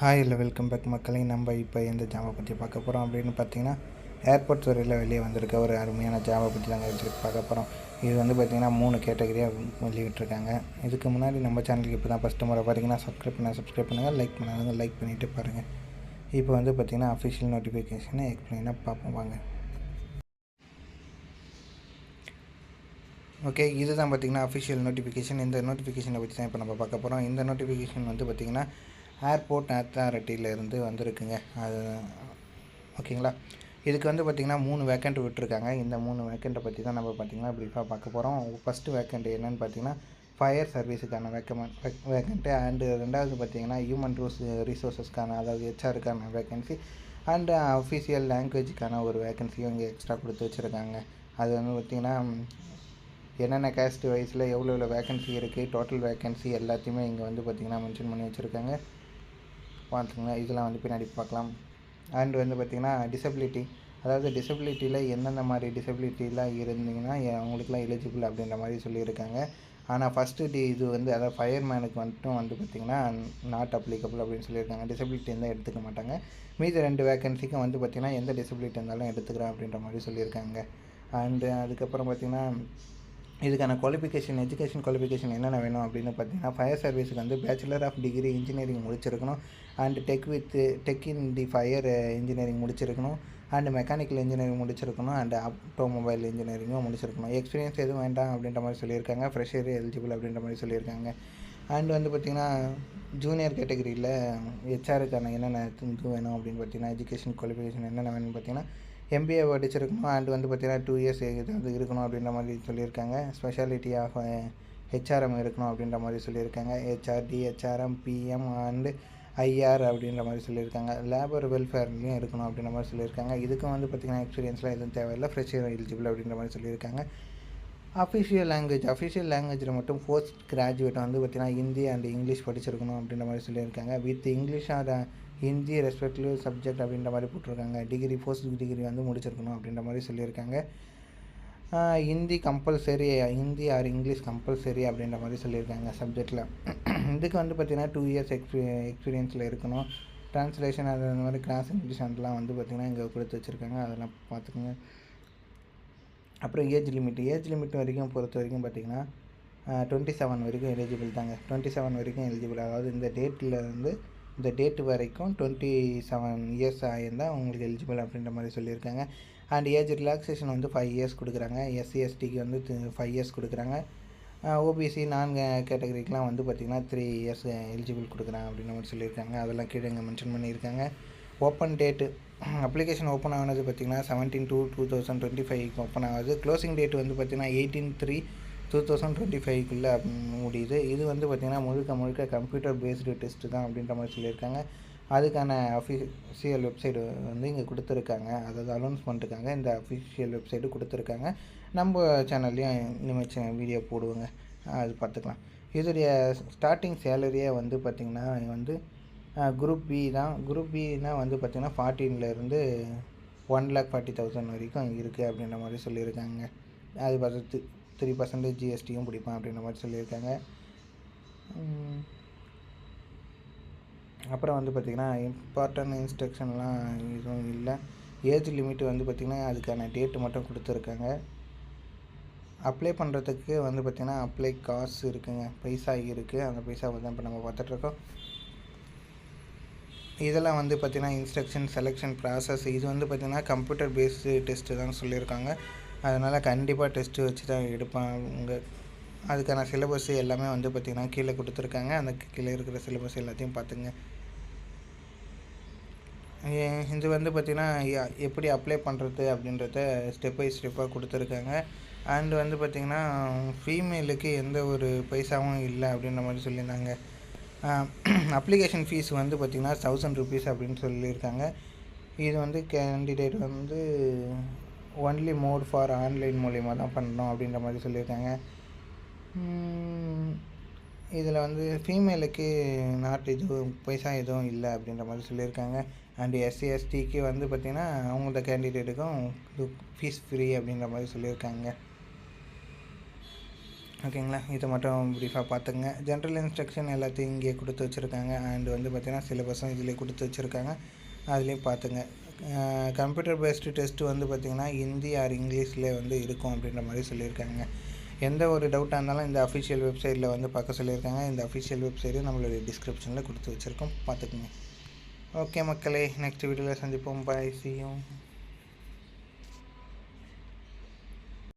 Hi இல்லை welcome back மக்களே. நம்ம இப்போ எந்த ஜாபை பற்றி பார்க்க போகிறோம் அப்படின்னு பார்த்தீங்கன்னா, ஏர்போர்ட் துறையில் வெளியே வந்திருக்க ஒரு அருமையான ஜாபை பற்றி தாங்க பார்க்க போகிறோம். இது வந்து பார்த்திங்கன்னா 3 கேட்டகரியாக வெளியிட்ருக்காங்க. இதுக்கு முன்னாடி நம்ம சேனலுக்கு இப்போ தான் ஃபஸ்ட்டு முறை பார்த்தீங்கன்னா சப்ஸ்கிரைப் பண்ணுங்கள், லைக் பண்ணாங்க லைக் பண்ணிவிட்டு பாருங்கள். இப்போ வந்து பார்த்திங்கன்னா அஃபிஷியல் நோட்டிஃபிகேஷனை எக்ஸ்பிளைனாக பார்ப்போம் வாங்க. ஓகே, இதுதான் பார்த்திங்கன்னா அஃபிஷியல் நோட்டிஃபிகேஷன். இந்த நோட்டிஃபிகேஷனை பற்றி தான் இப்போ நம்ம பார்க்க போகிறோம். இந்த நோட்டிஃபிகேஷன் வந்து பார்த்திங்கன்னா ஏர்போர்ட் அத்தாரிட்டியிலேருந்து வந்திருக்குங்க. அது ஓகேங்களா. இதுக்கு வந்து பார்த்திங்கன்னா 3 வேக்கண்ட் விட்டுருக்காங்க. இந்த 3 வேக்கண்ட்டை பற்றி தான் நம்ம பார்த்திங்கன்னா ப்ரீஃபாக பார்க்க போகிறோம். ஃபஸ்ட்டு வேக்கண்ட் என்னென்னு பார்த்திங்கன்னா ஃபயர் சர்வீஸுக்கான வேக்கண்ட்டு. அண்டு ரெண்டாவது பார்த்திங்கன்னா ஹியூமன் ரிசோர்ஸஸ்க்கான, அதாவது ஹெச்ஆருக்கான வேக்கன்சி. அண்டு அஃபிஷியல் லாங்குவேஜுக்கான ஒரு வேக்கன்சியும் இங்கே எக்ஸ்ட்ரா கொடுத்து வச்சுருக்காங்க. அது வந்து பார்த்திங்கன்னா என்னென்ன கேஸ்ட் வைஸில் எவ்வளோ வேக்கன்சி இருக்குது, டோட்டல் வேக்கன்சி எல்லாத்தையுமே இங்கே வந்து பார்த்திங்கன்னா மென்ஷன் பண்ணி வச்சுருக்காங்க. பார்த்துங்க, இதெல்லாம் வந்து பின்னாடி பார்க்கலாம். அண்ட் வந்து பார்த்திங்கன்னா டிசபிலிட்டி, அதாவது டிசபிலிட்டியில் எந்தெந்த மாதிரி டிசபிலிட்டிலாம் இருந்தீங்கன்னா அவங்களுக்குலாம் எலிஜிபிள் அப்படின்ற மாதிரி சொல்லியிருக்காங்க. ஆனால் ஃபஸ்ட்டு இது வந்து அதாவது ஃபயர்மேனுக்கு மட்டும் வந்து பார்த்திங்கன்னா நாட் அப்ளிகபிள் அப்படின்னு சொல்லியிருக்காங்க. டிசபிலிட்டி இருந்தால் எடுத்துக்க மாட்டாங்க. மீதி 2 வேக்கன்சிக்கும் வந்து பார்த்திங்கன்னா எந்த டிசபிலிட்டி இருந்தாலும் எடுத்துக்கிறேன் அப்படின்ற மாதிரி சொல்லியிருக்காங்க. அண்டு அதுக்கப்புறம் பார்த்திங்கன்னா இதுக்கான எஜுகேஷன் குவாலிஃபிகேஷன் என்னென்ன வேணும் அப்படின்னு பார்த்தீங்கன்னா, ஃபயர் சர்வீஸுக்கு வந்து பேச்சுலர் ஆஃப் டிகிரி இன்ஜினியரிங் முடிச்சிருக்கணும். And tech in the fire engineering முடிச்சிருக்கணும். அண்டு மெக்கானிக்கல் இன்ஜினியரிங் முடிச்சிருக்கணும். அண்டு ஆட்டோமொபைல் இன்ஜினியரிங்கும் முடிச்சிருக்கணும். எக்ஸ்பீரியன்ஸ் எதுவும் வேண்டாம் அப்படின்ற மாதிரி சொல்லியிருக்காங்க. ஃப்ரெஷர் எலிஜிபிள் அப்படின்ற மாதிரி சொல்லியிருக்காங்க. அண்ட் வந்து பார்த்திங்கன்னா ஜூனியர் கேட்டகரியில் ஹெச்ஆருக்கான என்னென்ன இது வேணும் அப்படின்னு பார்த்தீங்கன்னா, எஜுகேஷன் குவாலிஃபிகேஷன் என்னென்ன வேணும்னு பார்த்தீங்கன்னா எம்பிஏ படிச்சிருக்கணும். அண்ட் வந்து பார்த்திங்கன்னா 2 இயர்ஸ் ஏதாவது இருக்கணும் அப்படின்ற மாதிரி சொல்லியிருக்காங்க. ஸ்பெஷாலிட்டி ஆஃப் ஹெச்ஆர்எம் இருக்கணும் அப்படின்ற மாதிரி சொல்லியிருக்காங்க. HRD, HRM, PM and IR அப்படின்ற மாதிரி சொல்லியிருக்காங்க. லேபர் வெல்ஃபேர்லேயும் இருக்கணும் அப்படின்ற மாதிரி சொல்லியிருக்காங்க. இதுக்கும் வந்து பார்த்திங்கன்னா எக்ஸ்பீரியன்ஸ்லாம் எதுவும் தேவையில்லை, ஃப்ரெஷர் எலிஜிபிள் அப்படின்ற மாதிரி சொல்லியிருக்காங்க. அஃபிஷியல் லாங்குவேஜில் மட்டும் போஸ்ட் கிராஜுவேட் வந்து பார்த்திங்கன்னா ஹிந்தி அண்ட் இங்கிலீஷ் படிச்சிருக்கணும் அப்படின்ற மாதிரி சொல்லியிருக்காங்க. With English or Hindi respective subject அப்படின்ற மாதிரி போட்டிருக்காங்க. போஸ்ட் டிகிரி வந்து முடிச்சிருக்கணும் அப்படின்ற மாதிரி சொல்லியிருக்காங்க. ஹிந்தி ஆர் இங்கிலீஷ் கம்பல்சரி அப்படின்ற மாதிரி சொல்லியிருக்காங்க சப்ஜெக்டில். இதுக்கு வந்து பார்த்திங்கன்னா 2 இயர்ஸ் எக்ஸ்பீரியன்ஸில் இருக்கணும். ட்ரான்ஸ்லேஷன் அந்த மாதிரி கிளாஸ் இங்கிலீஷ் அதெல்லாம் வந்து பார்த்திங்கன்னா இங்கே கொடுத்து வச்சுருக்காங்க. அதெல்லாம் பார்த்துக்கோங்க. அப்புறம் ஏஜ் லிமிட் வரைக்கும் பொறுத்த வரைக்கும் பார்த்திங்கன்னா 27 வரைக்கும் எலிஜிபிள் தாங்க. 27 வரைக்கும் எலிஜிபிள், அதாவது இந்த டேட்டு வரைக்கும் 27 இயர்ஸ் ஆகியிருந்தால் உங்களுக்கு எலிஜிபிள் அப்படின்ற மாதிரி சொல்லியிருக்காங்க. அண்ட் ஏஜ் ரிலாக்ஸேஷன் வந்து 5 இயர்ஸ் கொடுக்குறாங்க. எஸ்சி எஸ்டிக்கு வந்து 5 இயர்ஸ் கொடுக்குறாங்க. ஓபிசி நான் கேட்டகரிக்கெலாம் வந்து பார்த்திங்கன்னா 3 இயர்ஸ் எலிஜிபிள் கொடுக்குறாங்க அப்படின்ற மாதிரி சொல்லியிருக்காங்க. அதெல்லாம் கீழே இங்கே மென்ஷன் பண்ணியிருக்காங்க. ஓப்பன் டேட்டு அப்ளிகேஷன் ஓப்பன் ஆனது பார்த்திங்கன்னா 17/2/2025 ஓப்பன் ஆகுது. க்ளோசிங் டேட் வந்து பார்த்திங்கன்னா 18/3/2025 முடியுது. இது வந்து பார்த்திங்கன்னா முழுக்க கம்ப்யூட்டர் பேஸ்டு டெஸ்ட்டு தான் அப்படின்ற மாதிரி சொல்லியிருக்காங்க. அதுக்கான அஃபிஷியல் வெப்சைட் வந்து இங்கே கொடுத்துருக்காங்க. அதாவது அனௌன்ஸ் பண்ணிருக்காங்க. இந்த அஃபிஷியல் வெப்சைட்டு கொடுத்துருக்காங்க. நம்ம சேனல்லையும் இனிமேல் வீடியோ போடுவோங்க, அது பார்த்துக்கலாம். இதோடைய ஸ்டார்டிங் சேலரியே வந்து பார்த்திங்கன்னா வந்து குரூப் பி தான். குரூப் பின்னா வந்து பார்த்திங்கன்னா 14,000 1,40,000 வரைக்கும் இருக்குது அப்படின்ற மாதிரி சொல்லியிருக்காங்க. அது பார்த்து 3% ஜிஎஸ்டியும் பிடிப்பான் அப்படின்ற மாதிரி சொல்லியிருக்காங்க. அப்புறம் வந்து பார்த்திங்கன்னா இம்பார்ட்டன்ட் இன்ஸ்ட்ரக்ஷன்லாம் எதுவும் இல்லை. ஏஜ் லிமிட் வந்து பார்த்திங்கன்னா அதுக்கான டேட்டு மட்டும் கொடுத்துருக்காங்க. அப்ளை பண்ணுறதுக்கு வந்து பார்த்திங்கன்னா அப்ளை காசு இருக்குங்க, பைசா இருக்குது. அந்த பைசாவை தான் இப்போ நம்ம பார்த்துட்ருக்கோம். இதெல்லாம் வந்து பார்த்திங்கன்னா இன்ஸ்ட்ரக்ஷன், செலெக்ஷன் ப்ராசஸ், இது வந்து பார்த்திங்கன்னா கம்ப்யூட்டர் பேஸ்டு டெஸ்ட்டு தான் சொல்லியிருக்காங்க. அதனால் கண்டிப்பாக டெஸ்ட்டு வச்சு தான் எடுப்பாங்க. அதுக்கான சிலபஸ் எல்லாமே வந்து பார்த்திங்கன்னா கீழே கொடுத்துருக்காங்க. அந்த கீழே இருக்கிற சிலபஸ் எல்லாத்தையும் பார்த்துங்க. இது வந்து பார்த்திங்கன்னா எப்படி அப்ளை பண்ணுறது அப்படின்றத ஸ்டெப் பை ஸ்டெப்பாக கொடுத்துருக்காங்க. அண்டு வந்து பார்த்திங்கன்னா ஃபீமேலுக்கு எந்த ஒரு பைசாவும் இல்லை அப்படின்ற மாதிரி சொல்லியிருந்தாங்க. அப்ளிகேஷன் ஃபீஸ் வந்து பார்த்திங்கன்னா 1000 rupees அப்படின்னு சொல்லியிருக்காங்க. இது வந்து கேண்டிடேட் வந்து ஒன்லி மோட் ஃபார் ஆன்லைன் மூலிமா தான் பண்ணணும் அப்படின்ற மாதிரி சொல்லியிருக்காங்க. இதில் வந்து ஃபீமேலுக்கு பைசா எதுவும் இல்லை அப்படின்ற மாதிரி சொல்லியிருக்காங்க. அண்டு எஸ்சி எஸ்டிக்கு வந்து பார்த்திங்கன்னா அவங்க கேண்டிடேட்டுக்கும் ஃபீஸ் ஃப்ரீ அப்படின்ற மாதிரி சொல்லியிருக்காங்க. ஓகேங்களா, இதை மட்டும் ப்ரீஃபாக பார்த்துங்க. ஜென்ரல் இன்ஸ்ட்ரக்ஷன் எல்லாத்தையும் இங்கே கொடுத்து வச்சுருக்காங்க. அண்ட் வந்து பார்த்திங்கன்னா சிலபஸும் இதிலே கொடுத்து வச்சுருக்காங்க, அதுலேயும் பார்த்துங்க. கம்ப்யூட்டர் பேஸ்டு டெஸ்ட்டு வந்து பார்த்திங்கன்னா ஹிந்தி ஆர் இங்கிலீஷில் வந்து இருக்கும் அப்படின்ற மாதிரி சொல்லியிருக்காங்க. எந்த ஒரு டவுட்டாக இருந்தாலும் இந்த அஃபிஷியல் வெப்சைட்டில் வந்து பார்க்க சொல்லியிருக்காங்க. இந்த அஃபிஷியல் வெப்சைட்டும் நம்மளுடைய டிஸ்கிரிப்ஷனில் கொடுத்து வச்சுருக்கோம், பார்த்துக்குங்க. ஓகே மக்களே, நெக்ஸ்ட் வீடியோவில் சந்திப்போம். பாய், see you.